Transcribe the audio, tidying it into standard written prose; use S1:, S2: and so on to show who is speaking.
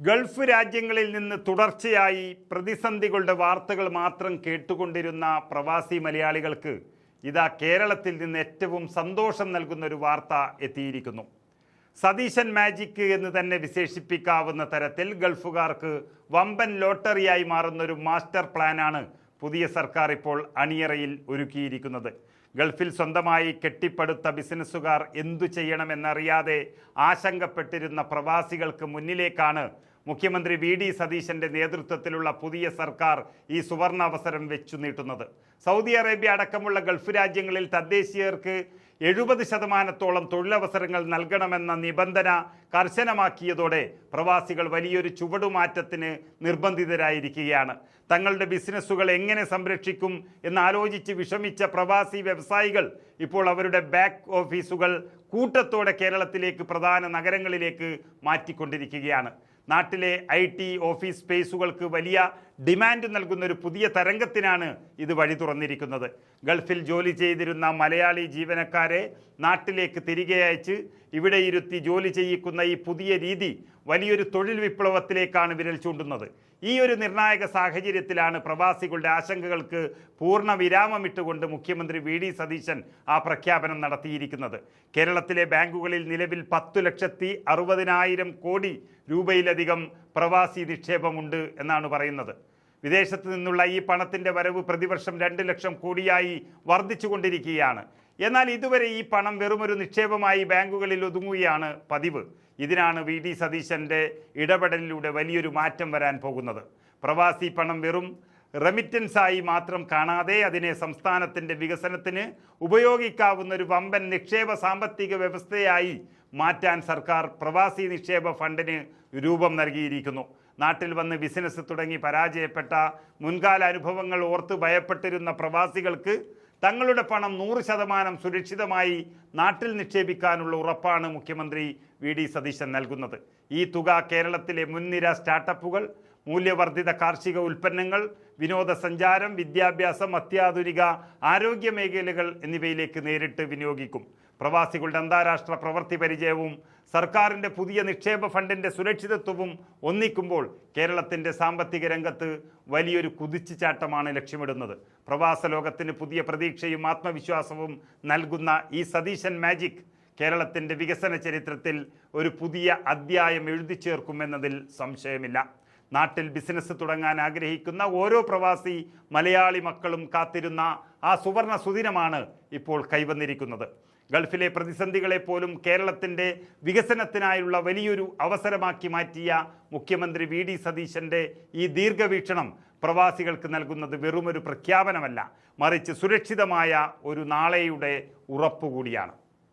S1: Gulf രാജ്യങ്ങളിൽ നിന്ന് തുടർച്ചയായി പ്രതിസന്ധികളുടെ വാർത്തകൾ മാത്രം കേട്ടുകൊണ്ടിരുന്ന പ്രവാസി മലയാളികൾക്ക് ഇതാ കേരളത്തിൽ നിന്ന് ഏറ്റവും സന്തോഷം നൽകുന്ന ഒരു വാർത്ത എത്തിയിരിക്കുന്നു. സതീശൻ മാജിക് എന്ന് തന്നെ വിശേഷിപ്പിക്കാവുന്ന തരത്തിൽ ഗൾഫുകാർക്ക് വമ്പൻ ലോട്ടറിയായി മാറുന്ന ഒരു മാസ്റ്റർ പ്ലാനാണ് പുതിയ സർക്കാർ ഇപ്പോൾ അണിയറയിൽ ഒരുക്കിയിരിക്കുന്നത്. ഗൾഫിൽ സ്വന്തമായി കെട്ടിപ്പടുത്ത ബിസിനസ്സുകാർ എന്തു ചെയ്യണമെന്നറിയാതെ ആശങ്കപ്പെട്ടിരുന്ന പ്രവാസികൾക്ക് മുന്നിലേക്കാണ് മുഖ്യമന്ത്രി വി.ഡി. സതീശൻ്റെ നേതൃത്വത്തിലുള്ള പുതിയ സർക്കാർ ഈ സുവർണ അവസരം വെച്ചു നീട്ടുന്നത്. സൗദി അറേബ്യ അടക്കമുള്ള ഗൾഫ് രാജ്യങ്ങളിൽ തദ്ദേശീയർക്ക് 70% തൊഴിലവസരങ്ങൾ നൽകണമെന്ന നിബന്ധന കർശനമാക്കിയതോടെ പ്രവാസികൾ വലിയൊരു ചുവടുമാറ്റത്തിന് നിർബന്ധിതരായിരിക്കുകയാണ്. തങ്ങളുടെ ബിസിനസ്സുകൾ എങ്ങനെ സംരക്ഷിക്കും എന്നാലോചിച്ച് വിഷമിച്ച പ്രവാസി വ്യവസായികൾ ഇപ്പോൾ അവരുടെ ബാക്ക് ഓഫീസുകൾ കൂട്ടത്തോടെ കേരളത്തിലേക്ക് പ്രധാന നഗരങ്ങളിലേക്ക് മാറ്റിക്കൊണ്ടിരിക്കുകയാണ്. നാട്ടിലെ IT ഓഫീസ് സ്പേസുകൾക്ക് വലിയ ഡിമാൻഡ് നൽകുന്ന ഒരു പുതിയ തരംഗത്തിനാണ് ഇത് വഴി തുറന്നിരിക്കുന്നത്. ഗൾഫിൽ ജോലി ചെയ്തിരുന്ന മലയാളി ജീവനക്കാരെ നാട്ടിലേക്ക് തിരികെ അയച്ച് ഇവിടെ ഇരുത്തി ജോലി ചെയ്യിക്കുന്ന ഈ പുതിയ രീതി വലിയൊരു തൊഴിൽ വിപ്ലവത്തിലേക്കാണ് വിരൽ ചൂണ്ടുന്നത്. ഈ ഒരു നിർണായക സാഹചര്യത്തിലാണ് പ്രവാസികളുടെ ആശങ്കകൾക്ക് പൂർണ്ണ വിരാമമിട്ടുകൊണ്ട് മുഖ്യമന്ത്രി വി.ഡി. സതീശൻ ആ പ്രഖ്യാപനം നടത്തിയിരിക്കുന്നത്. കേരളത്തിലെ ബാങ്കുകളിൽ നിലവിൽ 10,60,000 കോടി രൂപയിലധികം പ്രവാസി നിക്ഷേപമുണ്ട് എന്നാണ് പറയുന്നത്. വിദേശത്ത് നിന്നുള്ള ഈ പണത്തിൻ്റെ വരവ് പ്രതിവർഷം 2 ലക്ഷം കോടിയായി വർദ്ധിച്ചുകൊണ്ടിരിക്കുകയാണ്. എന്നാൽ ഇതുവരെ ഈ പണം വെറുമൊരു നിക്ഷേപമായി ബാങ്കുകളിൽ ഒതുങ്ങുകയാണ് പതിവ്. ഇതിനാണ് വി.ഡി. സതീശൻ്റെ ഇടപെടലിലൂടെ വലിയൊരു മാറ്റം വരാൻ പോകുന്നത്. പ്രവാസി പണം വെറും റെമിറ്റൻസായി മാത്രം കാണാതെ അതിനെ സംസ്ഥാനത്തിൻ്റെ വികസനത്തിന് ഉപയോഗിക്കാവുന്ന ഒരു വമ്പൻ നിക്ഷേപ സാമ്പത്തിക വ്യവസ്ഥയായി മാറ്റാൻ സർക്കാർ പ്രവാസി നിക്ഷേപ ഫണ്ടിന് രൂപം നൽകിയിരിക്കുന്നു. നാട്ടിൽ വന്ന് ബിസിനസ് തുടങ്ങി പരാജയപ്പെട്ട മുൻകാല അനുഭവങ്ങൾ ഓർത്ത് ഭയപ്പെട്ടിരുന്ന പ്രവാസികൾക്ക് തങ്ങളുടെ പണം 100% സുരക്ഷിതമായി നാട്ടിൽ നിക്ഷേപിക്കാനുള്ള ഉറപ്പാണ് മുഖ്യമന്ത്രി വി.ഡി. സതീശൻ നൽകുന്നത്. ഈ തുക കേരളത്തിലെ മുൻനിര സ്റ്റാർട്ടപ്പുകൾ, മൂല്യവർദ്ധിത കാർഷിക ഉൽപ്പന്നങ്ങൾ, വിനോദസഞ്ചാരം, വിദ്യാഭ്യാസം, അത്യാധുനിക ആരോഗ്യ മേഖലകൾ എന്നിവയിലേക്ക് നേരിട്ട് വിനിയോഗിക്കും. പ്രവാസികളുടെ അന്താരാഷ്ട്ര പ്രവൃത്തി പരിചയവും സർക്കാരിൻ്റെ പുതിയ നിക്ഷേപ ഫണ്ടിൻ്റെ സുരക്ഷിതത്വവും ഒന്നിക്കുമ്പോൾ കേരളത്തിൻ്റെ സാമ്പത്തിക രംഗത്ത് വലിയൊരു കുതിച്ചുചാട്ടമാണ് ലക്ഷ്യമിടുന്നത്. പ്രവാസ ലോകത്തിന് പുതിയ പ്രതീക്ഷയും ആത്മവിശ്വാസവും നൽകുന്ന ഈ സതീശൻ മാജിക് കേരളത്തിൻ്റെ വികസന ചരിത്രത്തിൽ ഒരു പുതിയ അധ്യായം എഴുതി ചേർക്കുമെന്നതിൽ സംശയമില്ല. നാട്ടിൽ ബിസിനസ് തുടങ്ങാൻ ആഗ്രഹിക്കുന്ന ഓരോ പ്രവാസി മലയാളി മക്കളും കാത്തിരുന്ന ആ സുവർണ സുദിനമാണ് ഇപ്പോൾ കൈവന്നിരിക്കുന്നത്. ഗൾഫിലെ പ്രതിസന്ധികളെ പോലും കേരളത്തിൻ്റെ വികസനത്തിനായുള്ള വലിയൊരു അവസരമാക്കി മാറ്റിയ മുഖ്യമന്ത്രി വി.ഡി. സതീശൻ്റെ ഈ ദീർഘവീക്ഷണം പ്രവാസികൾക്ക് നൽകുന്നത് വെറുമൊരു പ്രഖ്യാപനമല്ല, മറിച്ച് സുരക്ഷിതമായ ഒരു നാളെയുടെ ഉറപ്പുകൂടിയാണ്.